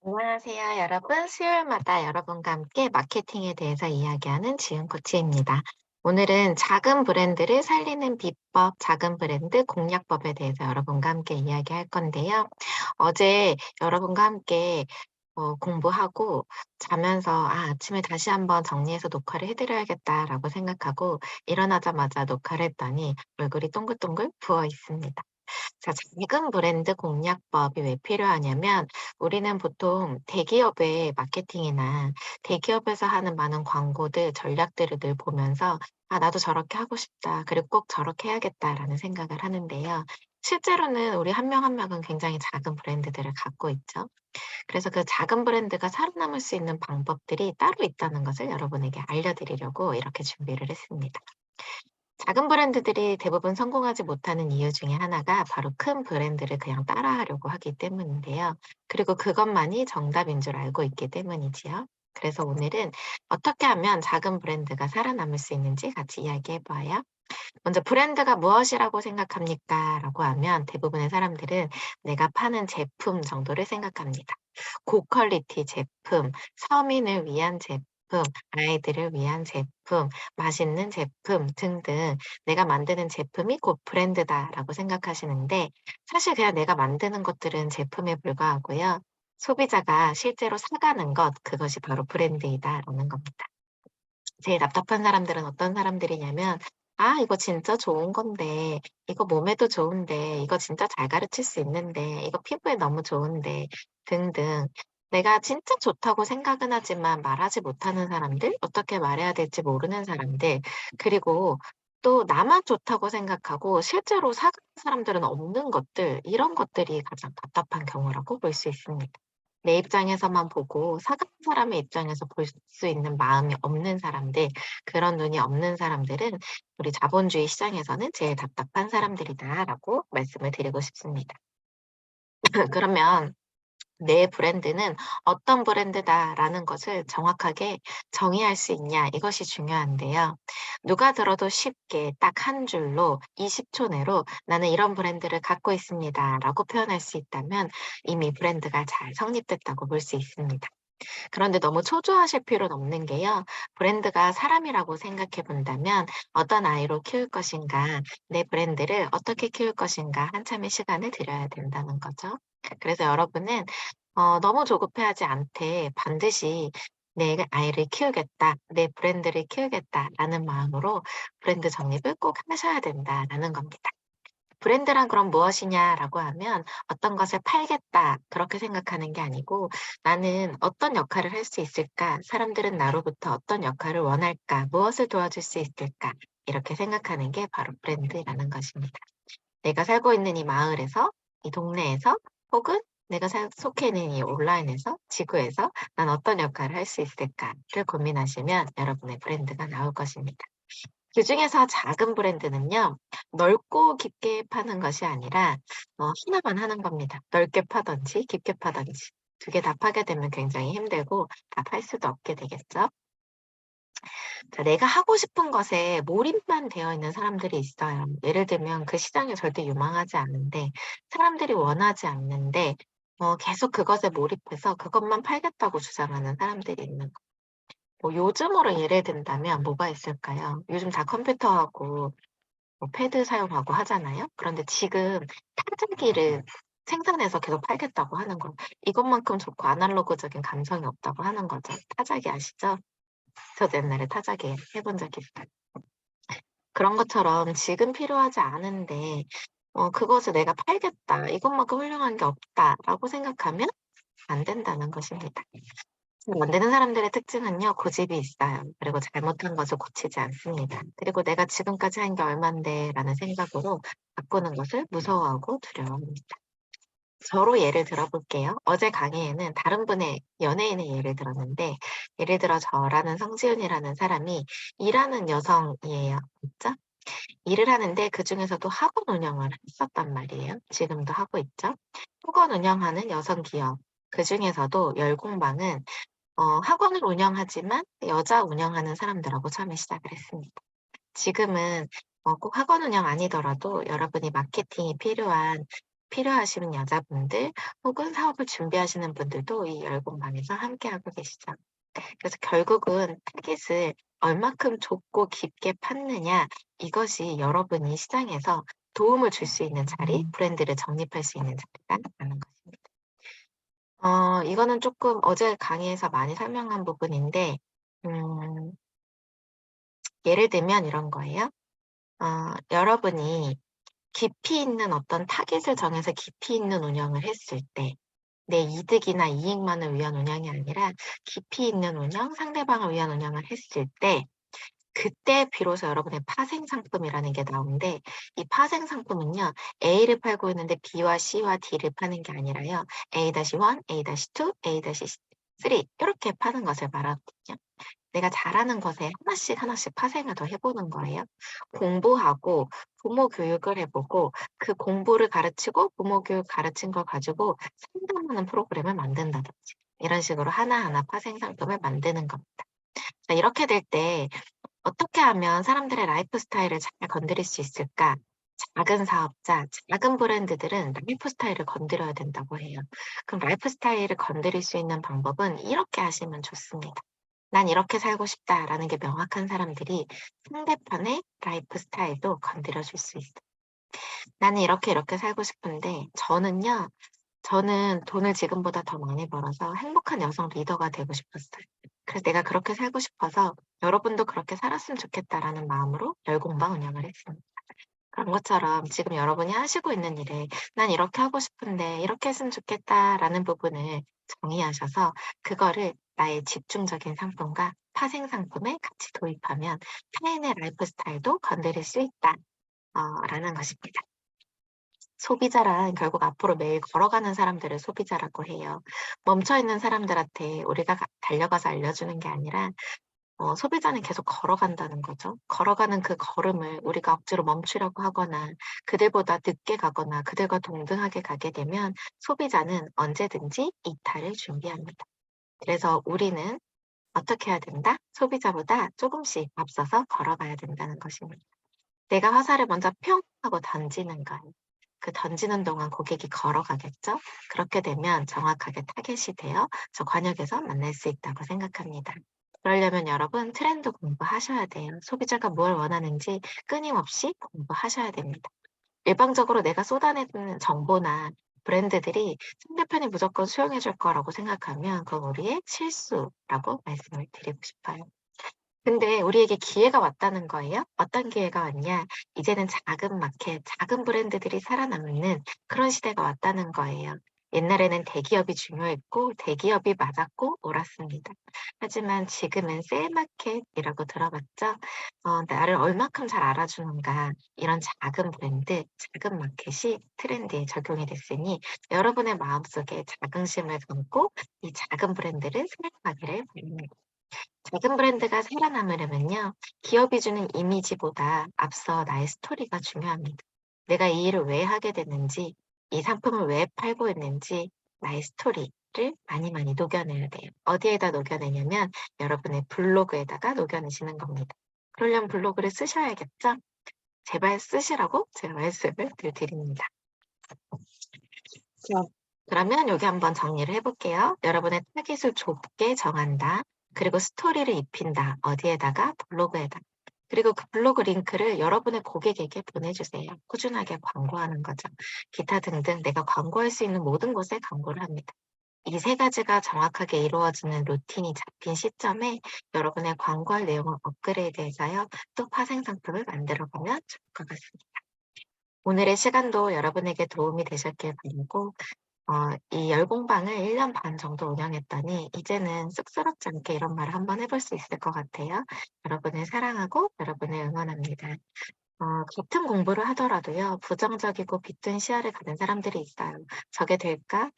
안녕하세요, 여러분. 수요일마다 여러분과 함께 마케팅에 대해서 이야기하는 지은 코치입니다. 오늘은 작은 브랜드를 살리는 비법, 작은 브랜드 공략법에 대해서 여러분과 함께 이야기할 건데요. 어제 여러분과 함께 공부하고 자면서 아침에 다시 한번 정리해서 녹화를 해드려야겠다라고 생각하고 일어나자마자 녹화를 했더니 얼굴이 동글동글 부어 있습니다. 자, 작은 브랜드 공략법이 왜 필요하냐면 우리는 보통 대기업의 마케팅이나 대기업에서 하는 많은 광고들, 전략들을 늘 보면서 '아 나도 저렇게 하고 싶다. 그리고 꼭 저렇게 해야겠다.'라는 생각을 하는데요. 실제로는 우리 한 명 한 명은 굉장히 작은 브랜드들을 갖고 있죠. 그래서 그 작은 브랜드가 살아남을 수 있는 방법들이 따로 있다는 것을 여러분에게 알려드리려고 이렇게 준비를 했습니다. 작은 브랜드들이 대부분 성공하지 못하는 이유 중에 하나가 바로 큰 브랜드를 그냥 따라하려고 하기 때문인데요. 그리고 그것만이 정답인 줄 알고 있기 때문이지요. 그래서 오늘은 어떻게 하면 작은 브랜드가 살아남을 수 있는지 같이 이야기해 봐요. 먼저 브랜드가 무엇이라고 생각합니까? 라고 하면 대부분의 사람들은 내가 파는 제품 정도를 생각합니다. 고퀄리티 제품, 서민을 위한 제품, 아이들을 위한 제품, 맛있는 제품 등등 내가 만드는 제품이 곧 브랜드다라고 생각하시는데 사실 그냥 내가 만드는 것들은 제품에 불과하고요. 소비자가 실제로 사가는 것, 그것이 바로 브랜드이다라는 겁니다. 제일 답답한 사람들은 어떤 사람들이냐면 '아 이거 진짜 좋은 건데. 이거 몸에도 좋은데. 이거 진짜 잘 가르칠 수 있는데. 이거 피부에 너무 좋은데.' 등등. 내가 진짜 좋다고 생각은 하지만 말하지 못하는 사람들, 어떻게 말해야 될지 모르는 사람들, 그리고 또 나만 좋다고 생각하고 실제로 사는 사람들은 없는 것들, 이런 것들이 가장 답답한 경우라고 볼 수 있습니다. 내 입장에서만 보고 사가는 사람의 입장에서 볼 수 있는 마음이 없는 사람들, 그런 눈이 없는 사람들은 우리 자본주의 시장에서는 제일 답답한 사람들이다라고 말씀을 드리고 싶습니다. 그러면 내 브랜드는 어떤 브랜드다라는 것을 정확하게 정의할 수 있냐, 이것이 중요한데요. 누가 들어도 쉽게 딱 한 줄로 20초 내로 나는 이런 브랜드를 갖고 있습니다라고 표현할 수 있다면 이미 브랜드가 잘 성립됐다고 볼 수 있습니다. 그런데 너무 초조하실 필요는 없는 게요. 브랜드가 사람이라고 생각해 본다면 어떤 아이로 키울 것인가, 내 브랜드를 어떻게 키울 것인가 한참의 시간을 들여야 된다는 거죠. 그래서 여러분은 너무 조급해하지 않되 반드시 '내 아이를 키우겠다. 내 브랜드를 키우겠다.'라는 마음으로 브랜드 정립을 꼭 하셔야 된다라는 겁니다. 브랜드란 그럼 무엇이냐라고 하면 '어떤 것을 팔겠다.' 그렇게 생각하는 게 아니고 '나는 어떤 역할을 할 수 있을까? 사람들은 나로부터 어떤 역할을 원할까? 무엇을 도와줄 수 있을까?' 이렇게 생각하는 게 바로 브랜드라는 것입니다. 내가 살고 있는 이 마을에서, 이 동네에서, 혹은 내가 속해 있는 이 온라인에서, 지구에서 '난 어떤 역할을 할 수 있을까?'를 고민하시면 여러분의 브랜드가 나올 것입니다. 그중에서 작은 브랜드는요. 넓고 깊게 파는 것이 아니라 하나만 하는 겁니다. 넓게 파든지 깊게 파든지. 두 개 다 파게 되면 굉장히 힘들고 다 팔 수도 없게 되겠죠. 자, 내가 하고 싶은 것에 몰입만 되어 있는 사람들이 있어요. 예를 들면 그 시장에 절대 유망하지 않은데 사람들이 원하지 않는데 계속 그것에 몰입해서 그것만 팔겠다고 주장하는 사람들이 있는 거. 뭐 요즘으로 예를 든다면 뭐가 있을까요? 요즘 다 컴퓨터하고 뭐 패드 사용하고 하잖아요. 그런데 지금 타자기를 생산해서 계속 팔겠다고 하는 거. 이것만큼 좋고 아날로그적인 감성이 없다고 하는 거죠. 타자기 아시죠? 저도 옛날에 타자기 해본 적이 있어요. 그런 것처럼 지금 필요하지 않은데 그것을 '내가 팔겠다. 이것만큼 훌륭한 게 없다.'라고 생각하면 안 된다는 것입니다. 만드는 사람들의 특징은요, 고집이 있어요. 그리고 잘못한 것을 고치지 않습니다. 그리고 '내가 지금까지 한 게 얼만데.'라는 생각으로 바꾸는 것을 무서워하고 두려워합니다. 저로 예를 들어 볼게요. 어제 강의에는 다른 분의 연예인의 예를 들었는데 예를 들어 저라는 성지은이라는 사람이 일하는 여성이에요. 그죠? 일을 하는데 그중에서도 학원 운영을 했었단 말이에요. 지금도 하고 있죠. 학원 운영하는 여성 기업. 그중에서도 열공방은 학원을 운영하지만 여자 운영하는 사람들하고 처음에 시작을 했습니다. 지금은 꼭 학원 운영 아니더라도 여러분이 마케팅이 필요한 필요하신 여자분들 혹은 사업을 준비하시는 분들도 이 열공방에서 함께하고 계시죠. 그래서 결국은 타깃을 얼마큼 좁고 깊게 팠느냐, 이것이 여러분이 시장에서 도움을 줄 수 있는 자리, 브랜드를 정립할 수 있는 자리라는 것입니다. 이거는 조금 어제 강의에서 많이 설명한 부분인데, 음, 예를 들면 이런 거예요. 여러분이 깊이 있는 어떤 타깃을 정해서 깊이 있는 운영을 했을 때, 내 이득이나 이익만을 위한 운영이 아니라 깊이 있는 운영, 상대방을 위한 운영을 했을 때, 그때 비로소 여러분의 파생 상품이라는 게 나오는데, 이 파생 상품은요, A를 팔고 있는데 B와 C와 D를 파는 게 아니라요, A-1, A-2, A-3 이렇게 파는 것을 말하거든요. 내가 잘하는 것에 하나씩 하나씩 파생을 더 해보는 거예요. 공부하고 부모 교육을 해보고 그 공부를 가르치고 부모 교육 가르친 걸 가지고 상담하는 프로그램을 만든다든지 이런 식으로 하나하나 파생 상품을 만드는 겁니다. 자, 이렇게 될 때 어떻게 하면 사람들의 라이프 스타일을 잘 건드릴 수 있을까? 작은 사업자, 작은 브랜드들은 라이프 스타일을 건드려야 된다고 해요. 그럼 라이프 스타일을 건드릴 수 있는 방법은 이렇게 하시면 좋습니다. 난 이렇게 살고 싶다라는 게 명확한 사람들이 상대편의 라이프 스타일도 건드려 줄 수 있어요. 나는 이렇게 살고 싶은데 저는 돈을 지금보다 더 많이 벌어서 행복한 여성 리더가 되고 싶었어요. 그래서 내가 그렇게 살고 싶어서 여러분도 그렇게 살았으면 좋겠다라는 마음으로 열공방 운영을 했습니다. 그런 것처럼 지금 여러분이 하시고 있는 일에 '난 이렇게 하고 싶은데 이렇게 했으면 좋겠다.'라는 부분을 정의하셔서 그거를 나의 집중적인 상품과 파생 상품에 같이 도입하면 타인의 라이프 스타일도 건드릴 수 있다. 라는 것입니다. 소비자란 결국 앞으로 매일 걸어가는 사람들을 소비자라고 해요. 멈춰 있는 사람들한테 우리가 달려가서 알려주는 게 아니라 소비자는 계속 걸어간다는 거죠. 걸어가는 그 걸음을 우리가 억지로 멈추려고 하거나 그들보다 늦게 가거나 그들과 동등하게 가게 되면 소비자는 언제든지 이탈을 준비합니다. 그래서 우리는 어떻게 해야 된다? 소비자보다 조금씩 앞서서 걸어가야 된다는 것입니다. 내가 화살을 먼저 뿅 하고 던지는 거예요. 그 던지는 동안 고객이 걸어가겠죠? 그렇게 되면 정확하게 타겟이 되어 저 관역에서 만날 수 있다고 생각합니다. 그러려면 여러분 트렌드 공부하셔야 돼요. 소비자가 뭘 원하는지 끊임없이 공부하셔야 됩니다. 일방적으로 내가 쏟아내는 정보나 브랜드들이 상대편이 무조건 수용해 줄 거라고 생각하면 그건 우리의 실수라고 말씀을 드리고 싶어요. 근데 우리에게 기회가 왔다는 거예요. 어떤 기회가 왔냐? 이제는 작은 마켓, 작은 브랜드들이 살아남는 그런 시대가 왔다는 거예요. 옛날에는 대기업이 중요했고 대기업이 맞았고 옳았습니다. 하지만 지금은 셀마켓이라고 들어봤죠? 나를 얼마큼 잘 알아주는가 이런 작은 브랜드, 작은 마켓이 트렌드에 적용이 됐으니 여러분의 마음속에 자긍심을 담고 이 작은 브랜드를 사랑하기를 바랍니다. 작은 브랜드가 살아남으려면요, 기업이 주는 이미지보다 앞서 나의 스토리가 중요합니다. 내가 이 일을 왜 하게 됐는지, 이 상품을 왜 팔고 있는지, 나의 스토리를 많이 많이 녹여내야 돼요. 어디에다 녹여내냐면 여러분의 블로그에다가 녹여내시는 겁니다. 그러려면 블로그를 쓰셔야겠죠? 제발 쓰시라고 제가 말씀을 드립니다. 그럼 그러면 여기 한번 정리를 해볼게요. 여러분의 타깃을 좁게 정한다. 그리고 스토리를 입힌다. 어디에다가? 블로그에다. 그리고 그 블로그 링크를 여러분의 고객에게 보내주세요. 꾸준하게 광고하는 거죠. 기타 등등 내가 광고할 수 있는 모든 곳에 광고를 합니다. 이 세 가지가 정확하게 이루어지는 루틴이 잡힌 시점에 여러분의 광고할 내용을 업그레이드해서요. 또 파생 상품을 만들어 보면 좋을 것 같습니다. 오늘의 시간도 여러분에게 도움이 되셨길 바라고 이 열공방을 1년 반 정도 운영했더니 이제는 쑥스럽지 않게 이런 말을 한번 해볼 수 있을 것 같아요. 여러분을 사랑하고 여러분을 응원합니다. 같은 공부를 하더라도요. 부정적이고 비뜬 시야를 가진 사람들이 있어요. '저게 될까?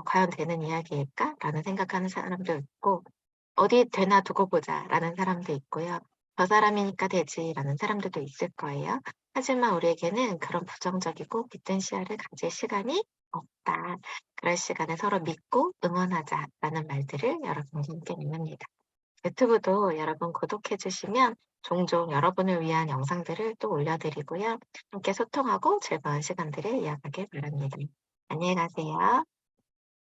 과연 되는 이야기일까?' 라는 생각하는 사람도 있고 '어디 되나 두고 보자.'라는 사람도 있고요. '저 사람이니까 되지.'라는 사람들도 있을 거예요. 하지만 우리에게는 그런 부정적이고 비뜬 시야를 가질 시간이 없다. 그럴 시간에 서로 믿고 응원하자라는 말들을 여러분과 함께 나눕니다. 유튜브도 여러분 구독해 주시면 종종 여러분을 위한 영상들을 또 올려드리고요. 함께 소통하고 즐거운 시간들을 이어가길 바랍니다. 안녕히 가세요.